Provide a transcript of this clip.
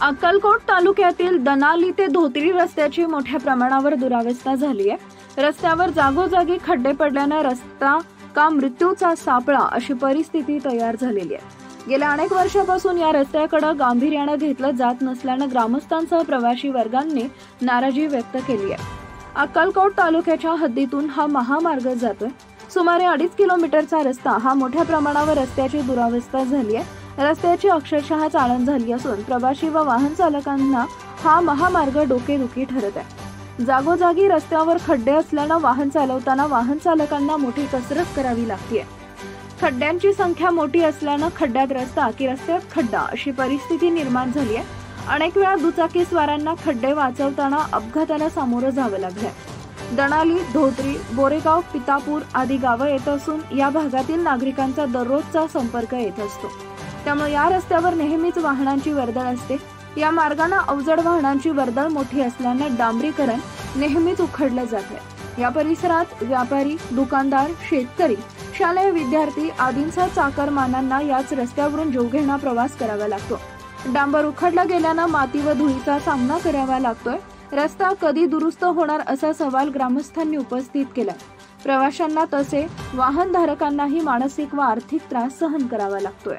अक्कलकोट तालुक्यातील दनाली ते धोत्री रस्त्याची मोठ्या प्रमाणावर दुरावस्था झाली आहे। रस्त्यावर जागोजागी खड्डे पडल्याने रस्ता का मृत्यूचा सापळा अशी परिस्थिती तयार झालेली आहे। गेल्या अनेक वर्षापासून या रस्त्याकडे गांभीर्याने घेतलं जात नसल्याने ग्रामस्थांसह प्रवासी वर्गांनी नाराजी व्यक्त केली आहे। अक्कलकोट तालुक्याच्या हद्दीतून हा महामार्ग जातोय। सुमारे 2.5 किलोमीटरचा रस्ता हा मोठ्या प्रमाणावर रस्त्याची दुरावस्था झाली आहे। रस्त्याची अक्षरशः चाळण झाली असून प्रवासी व वाहन चालकांना हा महामार्ग डोकेदुखी ठरत आहे। जागोजागी रस्त्यावर खड्डे असल्याने वाहन चालवताना वाहन चालकांना मोठी कसरत करावी लागते। खड्ड्यांची संख्या मोठी असल्याने खड्ड्यात रस्ता की रस्त्यात खड्डा अशी परिस्थिती निर्माण झाली आहे। अनेक वेळा दुचाकी स्वारांना खड्डे वाचवताना अपघाताला सामोरं जावं लागलंय। दनाली, धोत्री, बोरेगाव, पितापूर आदी गावं येत असून या भागातील नागरिकांचा दररोजचा संपर्क येत असतो। त्यामुळे या रस्त्यावर नेहमीच वाहनांची वर्दळ असते। या मार्गाने अवजड वाहनांची वर्दळ मोठी असल्याने डांबरीकरण नेहमीच उखडलं जाते। या परिसरात व्यापारी, दुकानदार, शेतकरी, शालेय विद्यार्थी आदींचा चाकरमानांना याच रस्त्यावरून जीवघेणा प्रवास करावा लागतो। डांबर उखडला गेल्याने माती व धुळीचा सामना करावा लागतोय। रस्ता कधी दुरुस्त होणार असा सवाल ग्रामस्थांनी उपस्थित केला। प्रवाशांना तसे वाहनधारकांनाही मानसिक व आर्थिक त्रास सहन करावा लागतोय।